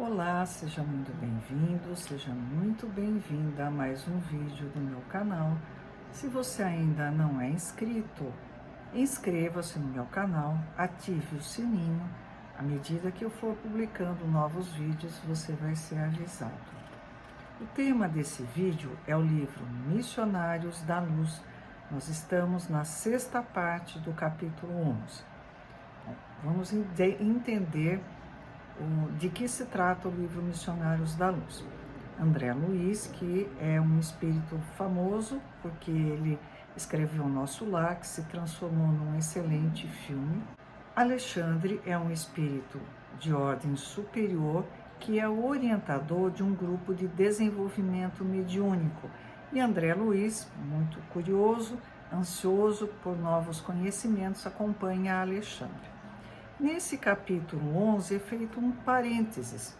Olá, seja muito bem-vindo, seja muito bem-vinda a mais um vídeo do meu canal. Se você ainda não é inscrito, inscreva-se no meu canal, ative o sininho. À medida que eu for publicando novos vídeos, você vai ser avisado. O tema desse vídeo é o livro Missionários da Luz. Nós estamos na sexta parte do capítulo 11. Vamos entender de que se trata o livro Missionários da Luz. André Luiz, que é um espírito famoso, porque ele escreveu Nosso Lar, que se transformou num excelente filme. Alexandre é um espírito de ordem superior, que é o orientador de um grupo de desenvolvimento mediúnico. E André Luiz, muito curioso, ansioso por novos conhecimentos, acompanha Alexandre. Nesse capítulo 11 é feito um parênteses.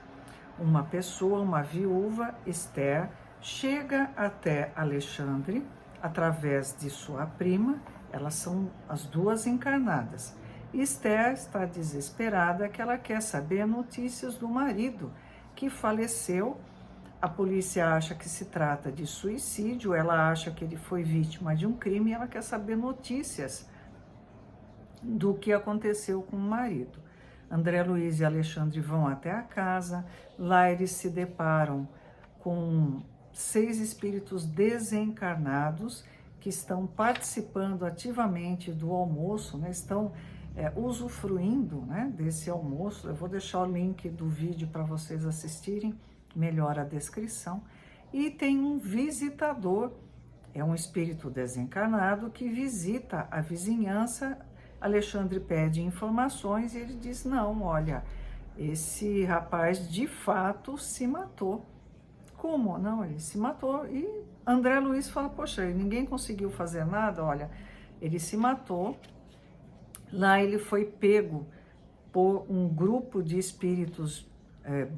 Uma pessoa, uma viúva, Esther, chega até Alexandre através de sua prima. Elas são as duas encarnadas. Esther está desesperada, que ela quer saber notícias do marido que faleceu. A polícia acha que se trata de suicídio, ela acha que ele foi vítima de um crime e ela quer saber notícias do que aconteceu com o marido. André Luiz e Alexandre vão até a casa, lá eles se deparam com 6 espíritos desencarnados que estão participando ativamente do almoço, né? Estão usufruindo, né, desse almoço. Eu vou deixar o link do vídeo para vocês assistirem, melhor a descrição. E tem um visitador, é um espírito desencarnado que visita a vizinhança. Alexandre pede informações e ele diz, não, olha, esse rapaz de fato se matou. Como? Não, ele se matou. E André Luiz fala, poxa, ninguém conseguiu fazer nada, olha, ele se matou. Lá ele foi pego por um grupo de espíritos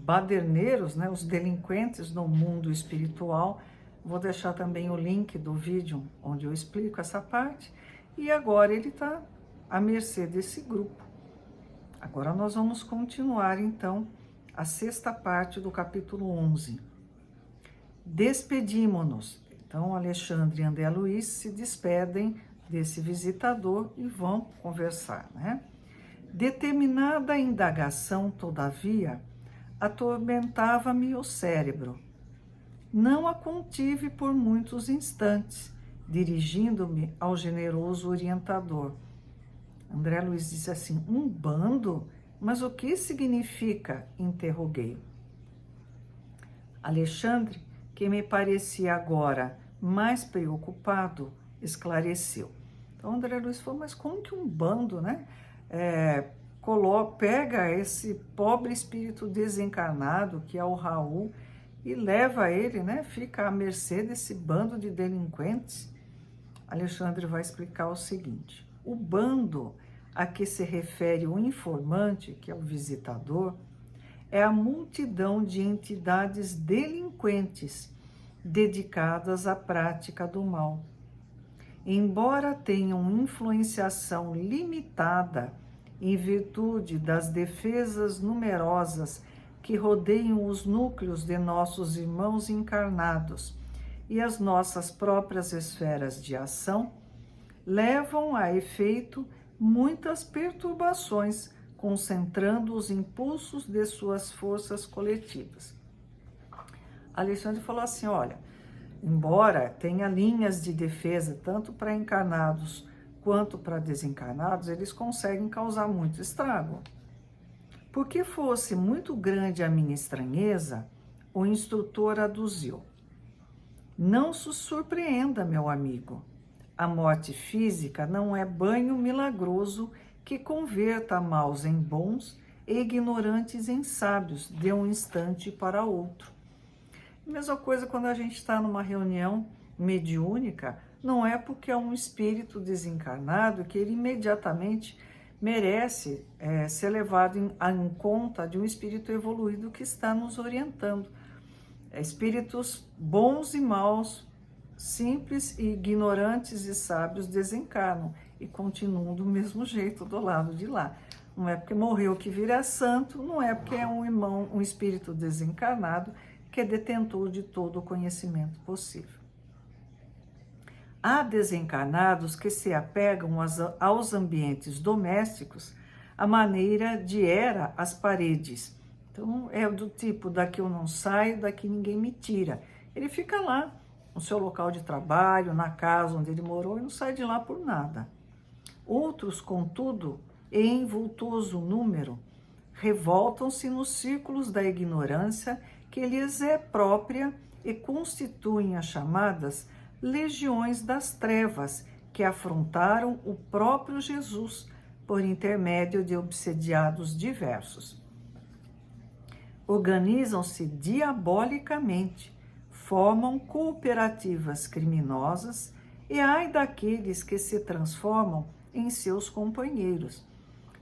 baderneiros, né, os delinquentes no mundo espiritual. Vou deixar também o link do vídeo onde eu explico essa parte. E agora ele está à mercê desse grupo. Agora nós vamos continuar, então, a sexta parte do capítulo 11. Despedimos-nos. Então, Alexandre e André Luiz se despedem desse visitador e vão conversar, né? Determinada indagação, todavia, atormentava-me o cérebro. Não a contive por muitos instantes, dirigindo-me ao generoso orientador. André Luiz disse assim, um bando? Mas o que significa? Interroguei. Alexandre, que me parecia agora mais preocupado, esclareceu. Então André Luiz falou, mas como que um bando, né? Pega esse pobre espírito desencarnado, que é o Raul, e leva ele, né? Fica à mercê desse bando de delinquentes. Alexandre vai explicar o seguinte, o bando a que se refere o informante, que é o visitador, é a multidão de entidades delinquentes dedicadas à prática do mal. Embora tenham influenciação limitada em virtude das defesas numerosas que rodeiam os núcleos de nossos irmãos encarnados e as nossas próprias esferas de ação, levam a efeito muitas perturbações, concentrando os impulsos de suas forças coletivas. Alexandre falou assim, olha, embora tenha linhas de defesa tanto para encarnados quanto para desencarnados, eles conseguem causar muito estrago. Porque fosse muito grande a minha estranheza, o instrutor aduziu. Não se surpreenda, meu amigo. A morte física não é banho milagroso que converta maus em bons e ignorantes em sábios de um instante para outro. Mesma coisa quando a gente está numa reunião mediúnica, não é porque é um espírito desencarnado que ele imediatamente merece ser levado em conta de um espírito evoluído que está nos orientando. Espíritos bons e maus, simples e ignorantes e sábios desencarnam e continuam do mesmo jeito do lado de lá. não é porque morreu que vira santo, não é porque é um irmão, um espírito desencarnado que é detentor de todo o conhecimento possível. Há desencarnados que se apegam aos ambientes domésticos à maneira de era as paredes. Então, é do tipo, daqui eu não saio, daqui ninguém me tira. Ele fica lá, no seu local de trabalho, na casa onde ele morou, e não sai de lá por nada. Outros, contudo, em vultoso número, revoltam-se nos círculos da ignorância que lhes é própria e constituem as chamadas legiões das trevas, que afrontaram o próprio Jesus por intermédio de obsediados diversos. Organizam-se diabolicamente, formam cooperativas criminosas e ai daqueles que se transformam em seus companheiros.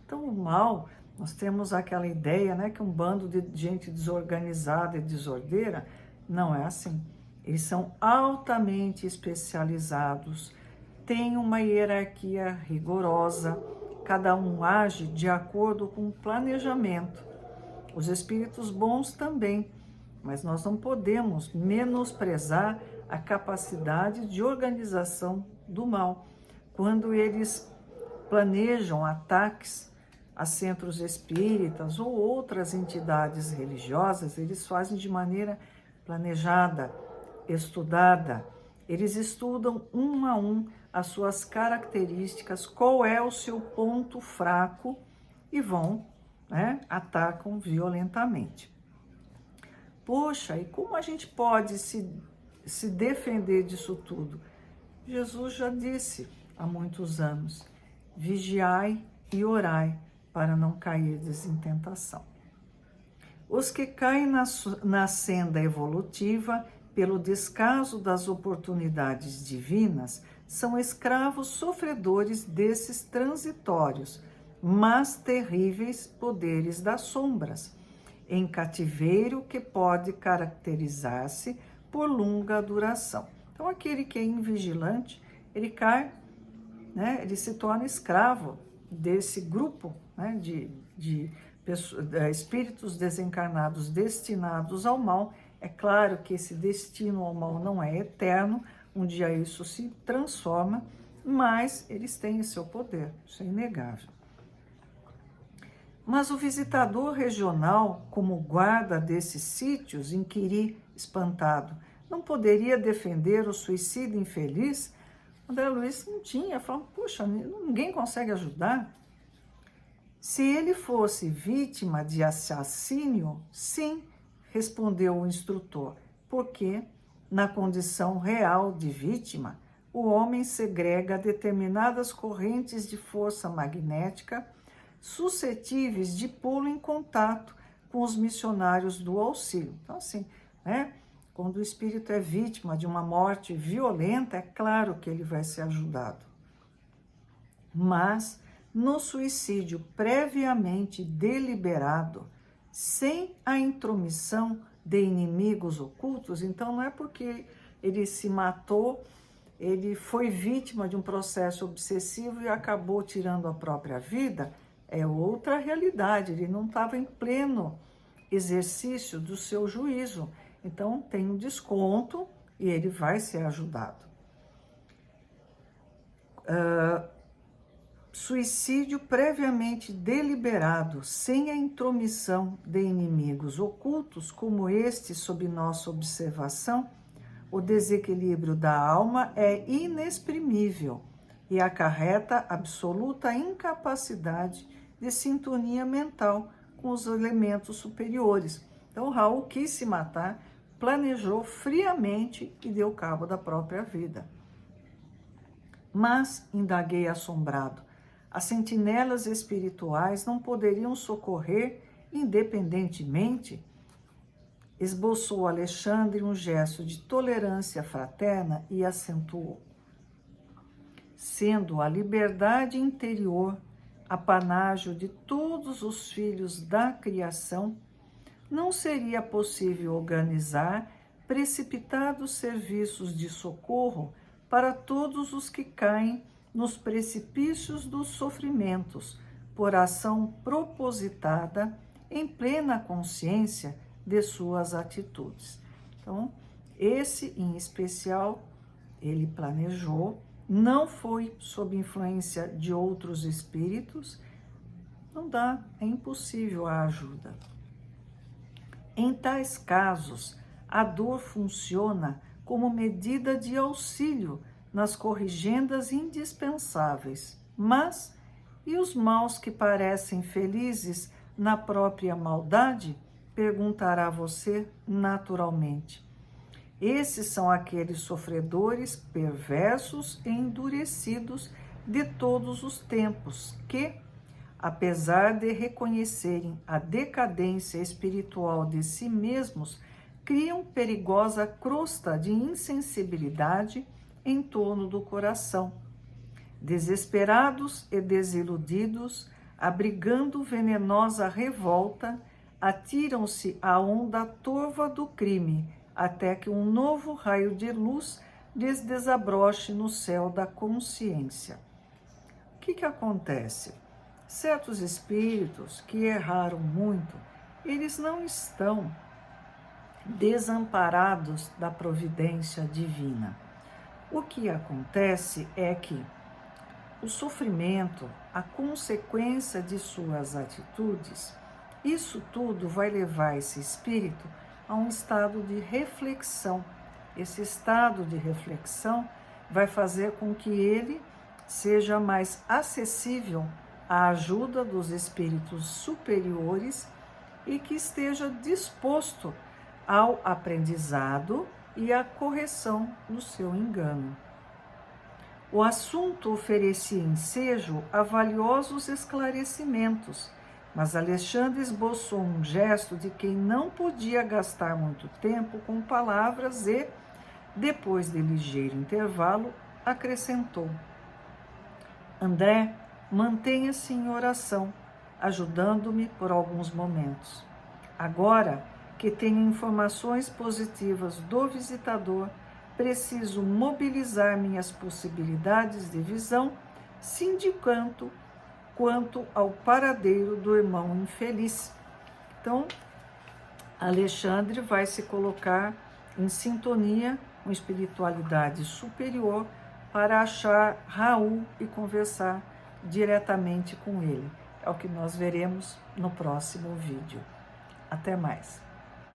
Então, o mal, nós temos aquela ideia, né, que um bando de gente desorganizada e desordeira, não é assim. Eles são altamente especializados, têm uma hierarquia rigorosa, cada um age de acordo com o planejamento. Os espíritos bons também, mas nós não podemos menosprezar a capacidade de organização do mal. Quando eles planejam ataques a centros espíritas ou outras entidades religiosas, eles fazem de maneira planejada, estudada. Eles estudam um a um as suas características, qual é o seu ponto fraco e vão, atacam violentamente. Poxa, e como a gente pode se defender disso tudo? Jesus já disse há muitos anos: vigiai e orai para não cairdes em tentação. Os que caem na senda evolutiva pelo descaso das oportunidades divinas são escravos sofredores desses transitórios, mas terríveis poderes das sombras, em cativeiro que pode caracterizar-se por longa duração. Então, aquele que é invigilante, ele cai, ele se torna escravo desse grupo, de espíritos desencarnados destinados ao mal. É claro que esse destino ao mal não é eterno, um dia isso se transforma, mas eles têm seu poder, isso é inegável. Mas o visitador regional, como guarda desses sítios, inquiri espantado, não poderia defender o suicídio infeliz? André Luiz não tinha, falou: puxa, ninguém consegue ajudar. Se ele fosse vítima de assassínio, sim, respondeu o instrutor, porque, na condição real de vítima, o homem segrega determinadas correntes de força magnética suscetíveis de pô-lo em contato com os missionários do auxílio. Então, assim, quando o espírito é vítima de uma morte violenta, é claro que ele vai ser ajudado. Mas, no suicídio previamente deliberado, sem a intromissão de inimigos ocultos, então não é porque ele se matou, ele foi vítima de um processo obsessivo e acabou tirando a própria vida, é outra realidade, ele não estava em pleno exercício do seu juízo, então tem um desconto e ele vai ser ajudado. Suicídio previamente deliberado, sem a intromissão de inimigos ocultos, como este sob nossa observação, o desequilíbrio da alma é inexprimível e acarreta absoluta incapacidade de sintonia mental com os elementos superiores. Então, Raul quis se matar, planejou friamente e deu cabo da própria vida. Mas, indaguei assombrado, as sentinelas espirituais não poderiam socorrer independentemente? Esboçou Alexandre um gesto de tolerância fraterna e acentuou: sendo a liberdade interior apanágio de todos os filhos da criação, não seria possível organizar precipitados serviços de socorro para todos os que caem nos precipícios dos sofrimentos por ação propositada em plena consciência de suas atitudes. Então, esse em especial, ele planejou, não foi sob influência de outros espíritos, não dá, é impossível a ajuda. Em tais casos, a dor funciona como medida de auxílio nas corrigendas indispensáveis, mas e os maus que parecem felizes na própria maldade? Perguntará você naturalmente. Esses são aqueles sofredores perversos e endurecidos de todos os tempos que, apesar de reconhecerem a decadência espiritual de si mesmos, criam perigosa crosta de insensibilidade em torno do coração. Desesperados e desiludidos, abrigando venenosa revolta, atiram-se à onda torva do crime, até que um novo raio de luz lhes desabroche no céu da consciência. O que acontece? Certos espíritos que erraram muito, eles não estão desamparados da providência divina. O que acontece é que o sofrimento, a consequência de suas atitudes, isso tudo vai levar esse espírito a um estado de reflexão. Esse estado de reflexão vai fazer com que ele seja mais acessível à ajuda dos espíritos superiores e que esteja disposto ao aprendizado e à correção do seu engano. O assunto oferecia ensejo a valiosos esclarecimentos, mas Alexandre esboçou um gesto de quem não podia gastar muito tempo com palavras e, depois de ligeiro intervalo, acrescentou: André, mantenha-se em oração, ajudando-me por alguns momentos. Agora que tenho informações positivas do visitador, preciso mobilizar minhas possibilidades de visão, sindicando quanto ao paradeiro do irmão infeliz. Então, Alexandre vai se colocar em sintonia com espiritualidade superior para achar Raul e conversar diretamente com ele. É o que nós veremos no próximo vídeo. Até mais.